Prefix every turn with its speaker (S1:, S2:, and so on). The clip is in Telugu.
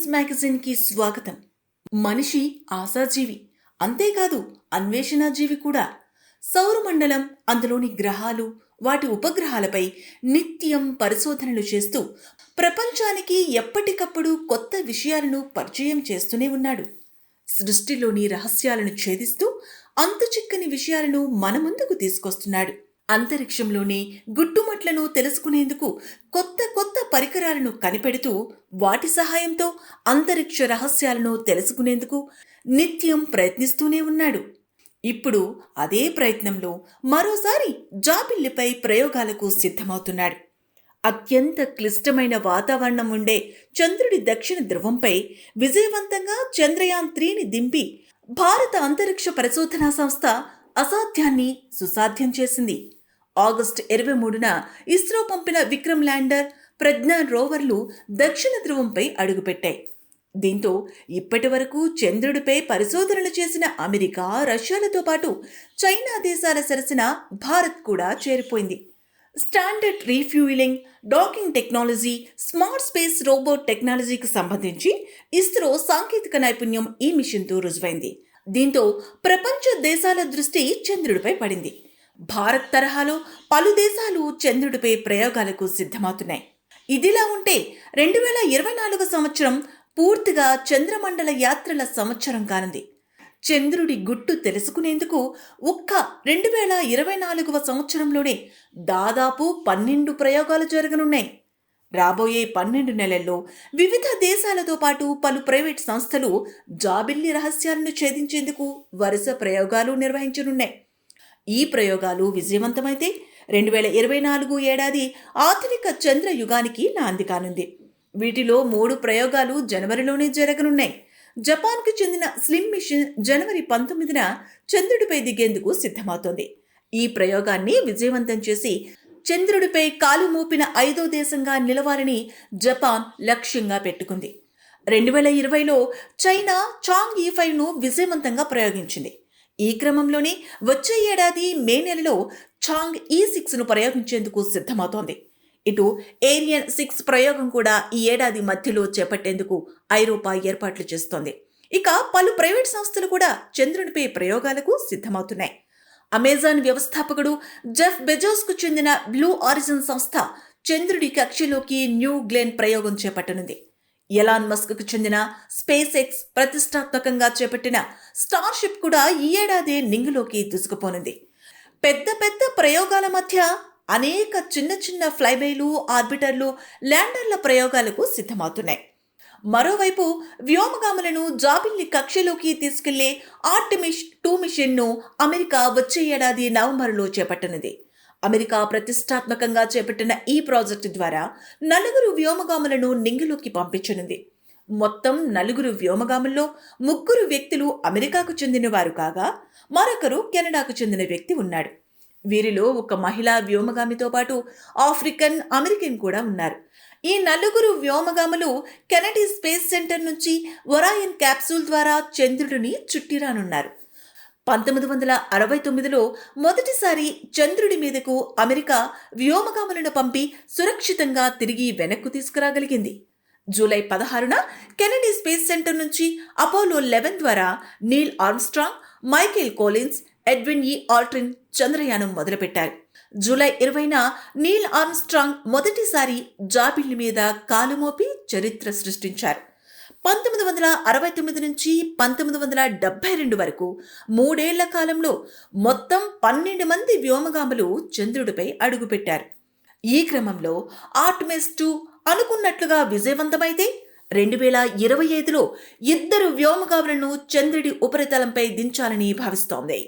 S1: సైన్స్ మ్యాగజైన్కి స్వాగతం. మనిషి ఆశాజీవి, అంతేకాదు అన్వేషణాజీవి కూడా. సౌరమండలం, అందులోని గ్రహాలు, వాటి ఉపగ్రహాలపై నిత్యం పరిశోధనలు చేస్తూ ప్రపంచానికి ఎప్పటికప్పుడు కొత్త విషయాలను పరిచయం చేస్తూనే ఉన్నాడు. సృష్టిలోని రహస్యాలను ఛేదిస్తూ అంతుచిక్కని విషయాలను మన ముందుకు తీసుకొస్తున్నాడు. అంతరిక్షంలోని గుట్టుమట్లను తెలుసుకునేందుకు కొత్త కొత్త పరికరాలను కనిపెడుతూ వాటి సహాయంతో అంతరిక్ష రహస్యాలను తెలుసుకునేందుకు నిత్యం ప్రయత్నిస్తూనే ఉన్నాడు. ఇప్పుడు అదే ప్రయత్నంలో మరోసారి జాబిల్లిపై ప్రయోగాలకు సిద్ధమవుతున్నాడు. అత్యంత క్లిష్టమైన వాతావరణం ఉండే చంద్రుడి దక్షిణ ధ్రువంపై విజయవంతంగా చంద్రయాన్-3ని దింపి భారత అంతరిక్ష పరిశోధనా సంస్థ అసాధ్యాన్ని సుసాధ్యం చేసింది. ఆగస్టు 23న ఇస్రో పంపిన విక్రమ్ ల్యాండర్, ప్రజ్ఞాన్ రోవర్లు దక్షిణ ధ్రువంపై అడుగుపెట్టాయి. దీంతో ఇప్పటి వరకు చంద్రుడిపై పరిశోధనలు చేసిన అమెరికా, రష్యాలతో పాటు చైనా దేశాల సరసన భారత్ కూడా చేరిపోయింది. Standard refueling, docking technology, smart space robot టెక్నాలజీకి సంబంధించి ఇస్రో సాంకేతిక నైపుణ్యం ఈ మిషన్తో రుజువైంది. దీంతో ప్రపంచ దేశాల దృష్టి చంద్రుడిపై పడింది. భారత్ తరహాలో పలు దేశాలు చంద్రుడిపై ప్రయోగాలకు సిద్ధమవుతున్నాయి. ఇదిలా ఉంటే 2024 సంవత్సరం పూర్తిగా చంద్రమండల యాత్రల సంవత్సరం కానుంది. చంద్రుడి గుట్టు తెలుసుకునేందుకు ఒక్క 2024 సంవత్సరంలోనే దాదాపు 12 ప్రయోగాలు జరగనున్నాయి. రాబోయే 12 నెలల్లో వివిధ దేశాలతో పాటు పలు ప్రైవేట్ సంస్థలు జాబిల్లి రహస్యాలను ఛేదించేందుకు వరుస ప్రయోగాలు నిర్వహించనున్నాయి. ఈ ప్రయోగాలు విజయవంతమైతే 2024 ఏడాది ఆధునిక చంద్ర యుగానికి నాంది కానుంది. వీటిలో 3 ప్రయోగాలు జనవరిలోనే జరగనున్నాయి. జపాన్కు చెందిన స్లిమ్ మిషన్ జనవరి 19న చంద్రుడిపై దిగేందుకు సిద్ధమవుతోంది. ఈ ప్రయోగాన్ని విజయవంతం చేసి చంద్రుడిపై కాలు మోపిన 5వ దేశంగా నిలవాలని జపాన్ లక్ష్యంగా పెట్టుకుంది. 2020లో చైనా చాంగ్ E5ను విజయవంతంగా ప్రయోగించింది. ఈ క్రమంలోనే వచ్చే ఏడాది మే నెలలో చాంగ్ E6ను ప్రయోగించేందుకు సిద్ధమవుతోంది. ఇటు ఏరియన్ 6 ప్రయోగం కూడా ఈ ఏడాది మధ్యలో చేపట్టేందుకు ఐరోపా ఏర్పాట్లు చేస్తోంది. ఇక పలు ప్రైవేట్ సంస్థలు కూడా చంద్రునిపై ప్రయోగాలకు సిద్ధమవుతున్నాయి. అమెజాన్ వ్యవస్థాపకుడు జెఫ్ బెజోస్కు చెందిన బ్లూ ఆరిజిన్ సంస్థ చంద్రుడి కక్షలోకి న్యూ గ్లెన్ ప్రయోగం చేపట్టనుంది. ఎలాన్ మస్క్కు చెందిన స్పేస్ ఎక్స్ ప్రతిష్టాత్మకంగా చేపట్టిన స్టార్షిప్ కూడా ఈ ఏడాది నింగిలోకి దూసుకుపోనుంది. పెద్ద పెద్ద ప్రయోగాల మధ్య అనేక చిన్న చిన్న ఫ్లైబైలు, ఆర్బిటర్లు, ల్యాండర్ల ప్రయోగాలకు సిద్ధమవుతున్నాయి. మరోవైపు వ్యోమగాములను జాబిల్లి కక్షలోకి తీసుకెళ్లే ఆర్టెమిస్ 2 మిషన్ను అమెరికా వచ్చే ఏడాది నవంబర్లో చేపట్టనుంది. అమెరికా ప్రతిష్టాత్మకంగా చేపట్టిన ఈ ప్రాజెక్టు ద్వారా 4 వ్యోమగాములను నింగిలోకి పంపించనుంది. మొత్తం 4 వ్యోమగాముల్లో 3 వ్యక్తులు అమెరికాకు చెందినవారు కాగా మరొకరు కెనడాకు చెందిన వ్యక్తి ఉన్నాడు. వీరిలో ఒక మహిళా వ్యోమగామితో పాటు ఆఫ్రికన్ అమెరికన్ కూడా ఉన్నారు. ఈ 4 వ్యోమగాములు కెనడీ స్పేస్ సెంటర్ నుంచి ఒరాయన్ క్యాప్సూల్ ద్వారా చంద్రుడిని చుట్టిరానున్నారు. 1969లో మొదటిసారి చంద్రుడి మీదకు అమెరికా వ్యోమగాములను పంపి సురక్షితంగా తిరిగి వెనక్కు తీసుకురాగలిగింది. జూలై 16న కెనడీ స్పేస్ సెంటర్ నుంచి అపోలో 11 ద్వారా Neil Armstrong, Michael Collins, Edwin E. Aldrin చంద్రయానం మొదలుపెట్టారు. జూలై 20న నీల్ ఆర్మ్స్ట్రాంగ్ మొదటిసారి జాబిల్లి మీద కాలు మోపి చరిత్ర సృష్టించారు. 1969 నుంచి 1972 వరకు 3 ఏళ్ల కాలంలో మొత్తం 12 మంది వ్యోమగాములు చంద్రుడిపై అడుగుపెట్టారు. ఈ క్రమంలో ఆర్టెమిస్ 2 అనుకున్నట్లుగా విజయవంతమైతే 2025లో 2 వ్యోమగాములను చంద్రుడి ఉపరితలంపై దించాలని భావిస్తోంది.